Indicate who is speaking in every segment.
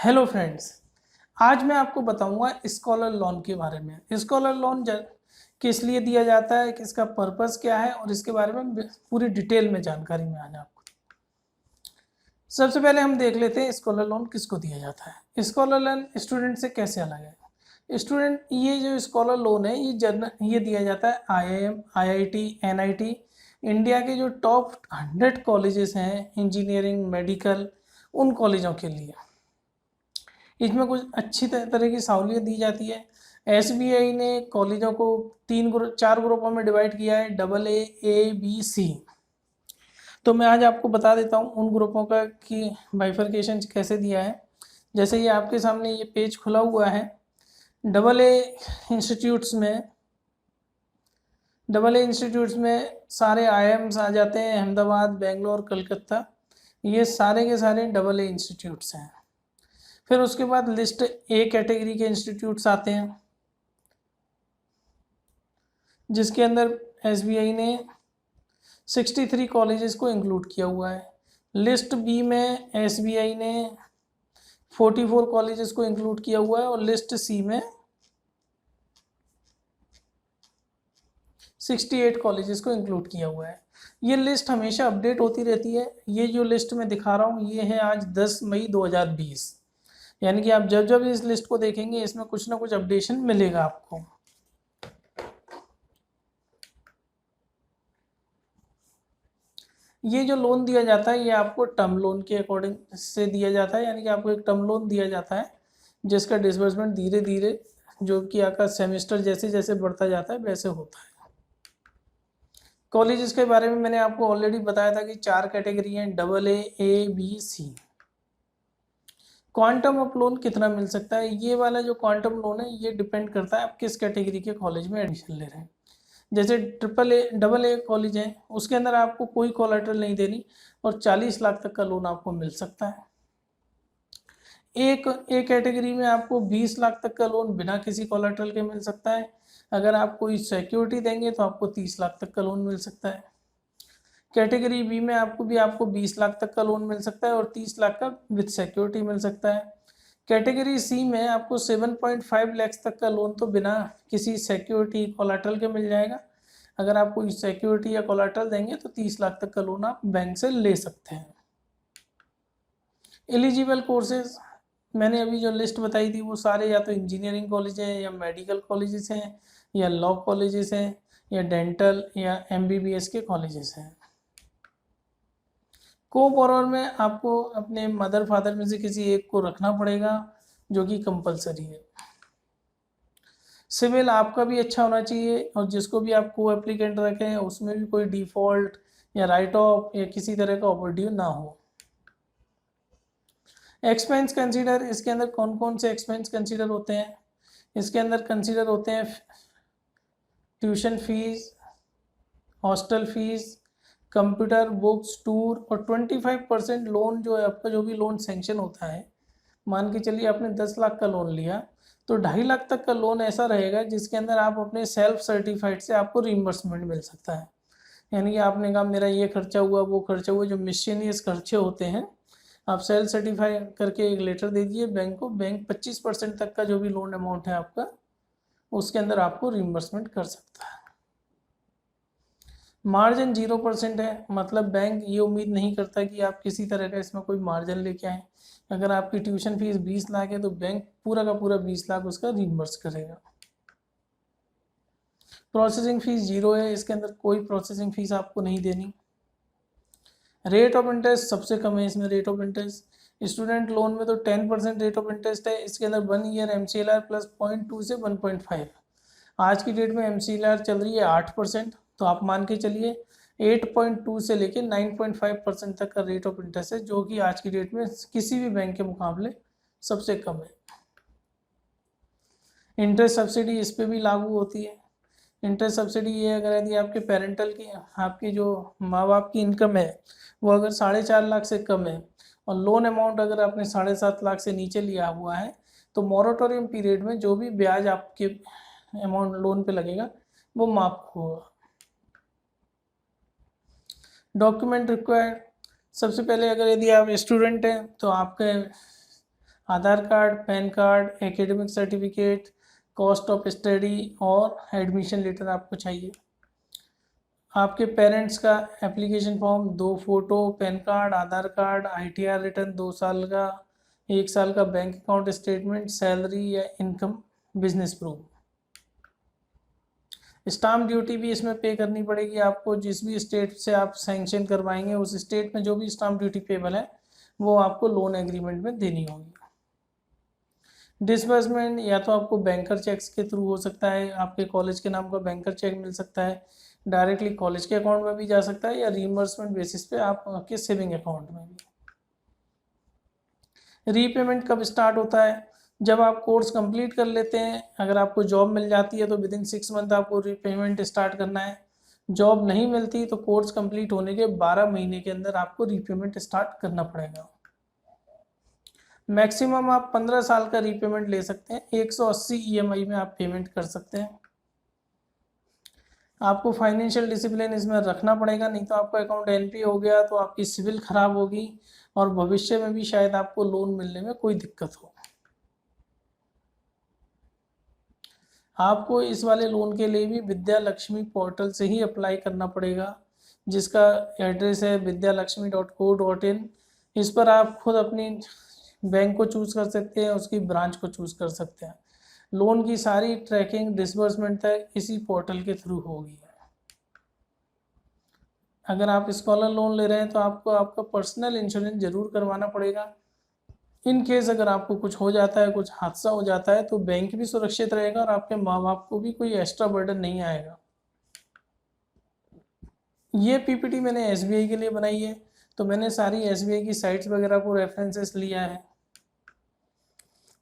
Speaker 1: Hello friends. आज मैं आपको बताऊंगा स्कॉलर लोन के बारे में। स्कॉलर लोन किस लिए दिया जाता है, किसका पर्पस क्या है और इसके बारे में पूरी डिटेल में जानकारी में आना आपको। सबसे पहले हम देख लेते हैं स्कॉलर लोन किसको दिया जाता है। स्कॉलर लोन स्टूडेंट से कैसे अलग है। स्टूडेंट ये जो स्कॉलर लोन है ये दिया जाता है आईआईएम, आईआईटी, एनआईटी, इंडिया के जो टॉप 100 कॉलेजेस हैं इंजीनियरिंग, मेडिकल, उन कॉलेजों के लिए। इसमें कुछ अच्छी तरह की सहूलियत दी जाती है। एसबीआई ने कॉलेजों को 4 ग्रुपों में डिवाइड किया है, AA, A, B, C। तो मैं आज आपको बता देता हूँ उन ग्रुपों का कि बाइफरकेशन कैसे दिया है। जैसे ये आपके सामने ये पेज खुला हुआ है। AA इंस्टीट्यूट्स में सारे IIMs आ जाते हैं, अहमदाबाद, बेंगलोर, कलकत्ता, ये सारे के सारे AA इंस्टीट्यूट्स हैं। फिर उसके बाद लिस्ट A कैटेगरी के इंस्टीट्यूट्स आते हैं, जिसके अंदर एसबीआई ने 63 कॉलेजेस को इंक्लूड किया हुआ है। लिस्ट बी में एसबीआई ने 44 कॉलेजेस को इंक्लूड किया हुआ है और लिस्ट सी में 68 कॉलेजेस को इंक्लूड किया हुआ है। ये लिस्ट हमेशा अपडेट होती रहती है। ये जो लिस्ट मैं दिखा रहा हूँ ये है आज 10 मई 2020, यानी कि आप जब जब इस लिस्ट को देखेंगे इसमें कुछ ना कुछ अपडेशन मिलेगा आपको। ये जो लोन दिया जाता है ये आपको टर्म लोन के अकॉर्डिंग से दिया जाता है, यानी कि आपको एक टर्म लोन दिया जाता है जिसका डिसबर्समेंट धीरे धीरे, जो कि आपका सेमेस्टर जैसे जैसे बढ़ता जाता है वैसे होता है। कॉलेजेस के बारे में मैंने आपको ऑलरेडी बताया था कि 4 कैटेगरी हैं, AA, A, B, C। Quantum of loan कितना मिल सकता है, ये वाला जो क्वांटम लोन है ये डिपेंड करता है आप किस कैटेगरी के कॉलेज में एडमिशन ले रहे हैं। जैसे AA कॉलेज है, उसके अंदर आपको कोई कोलेटरल नहीं देनी और 40 लाख तक का लोन आपको मिल सकता है। एक कैटेगरी में आपको 20 लाख तक का लोन बिना किसी कोलेटरल के मिल सकता है। अगर आप कोई सिक्योरिटी देंगे तो आपको 30 लाख तक का लोन मिल सकता है। कैटेगरी बी में आपको 20 लाख तक का लोन मिल सकता है और 30 लाख का विद सिक्योरिटी मिल सकता है। कैटेगरी सी में आपको 7.5 लाख तक का लोन तो बिना किसी सिक्योरिटी कोलेटरल के मिल जाएगा। अगर आप कोई सिक्योरिटी या कोलेटरल देंगे तो 30 लाख तक का लोन आप बैंक से ले सकते हैं। एलिजिबल कोर्सेज मैंने अभी जो लिस्ट बताई थी वो सारे या तो इंजीनियरिंग कॉलेज हैं या मेडिकल कॉलेजेस हैं या लॉ कॉलेजेस हैं या डेंटल या MBBS के कॉलेजेस हैं। को बोरोवर में आपको अपने मदर फादर में से किसी एक को रखना पड़ेगा, जो कि कंपलसरी है। सिविल आपका भी अच्छा होना चाहिए और जिसको भी आप को एप्लीकेंट रखें उसमें भी कोई डिफॉल्ट या राइट ऑफ या किसी तरह का ओवरड्यू ना हो। एक्सपेंस कंसीडर, इसके अंदर कौन कौन से एक्सपेंस कंसीडर होते हैं। इसके अंदर कंसीडर होते हैं tuition fees, hostel fees, computer, books, tour और 25% लोन जो है आपका, जो भी लोन सेंक्शन होता है, मान के चलिए आपने 10 लाख का लोन लिया तो 2.5 लाख तक का लोन ऐसा रहेगा जिसके अंदर आप अपने सेल्फ सर्टिफाइड से आपको रिइंबर्समेंट मिल सकता है। यानी कि आपने कहा मेरा ये खर्चा हुआ, वो खर्चा हुआ, जो मिसलेनियस खर्चे होते हैं आप सेल्फ सर्टिफाई करके एक लेटर दे दिए बैंक को, बैंक 25% तक का जो भी लोन अमाउंट है आपका उसके अंदर आपको रिइंबर्समेंट कर सकता है। मार्जिन 0% है, मतलब बैंक ये उम्मीद नहीं करता कि आप किसी तरह का इसमें कोई मार्जिन लेके आए। अगर आपकी ट्यूशन फीस 20 लाख है तो बैंक पूरा का पूरा 20 लाख उसका रिइंबर्स करेगा। प्रोसेसिंग फीस 0 है, इसके अंदर कोई प्रोसेसिंग फीस आपको नहीं देनी। रेट ऑफ इंटरेस्ट सबसे कम है इसमें। Rate of interest student loan में तो 10% रेट ऑफ इंटरेस्ट है। इसके अंदर 1 ईयर MCLR प्लस 0.2 से 1.5। आज की डेट में MCLR चल रही है 8%, तो आप मान के चलिए 8.2 से लेके 9.5% तक का रेट ऑफ इंटरेस्ट है, जो कि आज की डेट में किसी भी बैंक के मुकाबले सबसे कम है। इंटरेस्ट सब्सिडी इस पर भी लागू होती है। इंटरेस्ट सब्सिडी ये अगर यदि आपके पेरेंटल की, आपकी जो माँ बाप की इनकम है वो अगर 4.5 लाख से कम है और लोन अमाउंट अगर आपने 7.5 लाख से नीचे लिया हुआ है तो मॉरेटोरियम पीरियड में जो भी ब्याज आपके अमाउंट लोन पे लगेगा वो माफ होगा। डॉक्यूमेंट रिक्वायर्ड, सबसे पहले अगर यदि आप स्टूडेंट हैं तो आपके Aadhaar card, PAN card, academic certificate, cost of study और एडमिशन लेटर आपको चाहिए। आपके पेरेंट्स का application form, 2 photo, PAN card, Aadhaar card, ITR return 2 साल का, 1 साल का बैंक अकाउंट स्टेटमेंट, सैलरी या income business proof. Stamp duty भी इसमें पे करनी पड़ेगी आपको। जिस भी स्टेट से आप सैंक्शन करवाएंगे उस स्टेट में जो भी स्टाम्प ड्यूटी पेबल है वो आपको लोन एग्रीमेंट में देनी होगी। डिसबर्समेंट या तो आपको बैंकर चेक्स के थ्रू हो सकता है, आपके कॉलेज के नाम का बैंकर चेक मिल सकता है, डायरेक्टली कॉलेज के अकाउंट में भी जा सकता है, या रीइंबर्समेंट बेसिस पे आपके सेविंग अकाउंट में भी। रीपेमेंट कब स्टार्ट होता है? जब आप कोर्स कंप्लीट कर लेते हैं, अगर आपको जॉब मिल जाती है तो विदिन 6 मंथ आपको रीपेमेंट स्टार्ट करना है। जॉब नहीं मिलती तो कोर्स कंप्लीट होने के 12 महीने के अंदर आपको रीपेमेंट स्टार्ट करना पड़ेगा। मैक्सिमम आप 15 साल का रीपेमेंट ले सकते हैं, 180 EMI में आप पेमेंट कर सकते हैं। आपको फाइनेंशियल डिसिप्लिन इसमें रखना पड़ेगा, नहीं तो आपका अकाउंट NPA हो गया तो आपकी सिविल खराब होगी और भविष्य में भी शायद आपको लोन मिलने में कोई दिक्कत हो। आपको इस वाले लोन के लिए भी विद्या लक्ष्मी पोर्टल से ही अप्लाई करना पड़ेगा, जिसका एड्रेस है vidyalakshmi.co.in। इस पर आप खुद अपनी बैंक को चूज़ कर सकते हैं, उसकी ब्रांच को चूज़ कर सकते हैं। लोन की सारी ट्रैकिंग डिसबर्समेंट तक इसी पोर्टल के थ्रू होगी। अगर आप स्कॉलर लोन ले रहे हैं तो आपको आपका पर्सनल इंश्योरेंस जरूर करवाना पड़ेगा। इन केस अगर आपको कुछ हो जाता है, कुछ हादसा हो जाता है, तो बैंक भी सुरक्षित रहेगा और आपके माँ बाप को भी कोई एक्स्ट्रा बर्डन नहीं आएगा। ये PPT मैंने SBI के लिए बनाई है, तो मैंने सारी SBI की साइट्स वगैरह को रेफरेंसेस लिया है।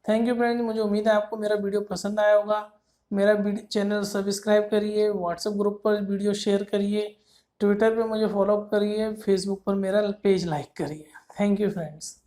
Speaker 1: थैंक यू फ्रेंड्स, मुझे उम्मीद है आपको मेरा वीडियो पसंद आया होगा। मेरा चैनल सब्सक्राइब करिए, व्हाट्सएप ग्रुप पर वीडियो शेयर करिए, ट्विटर पे मुझे फॉलो करिए, फेसबुक पर मेरा पेज लाइक करिए। Thank you friends.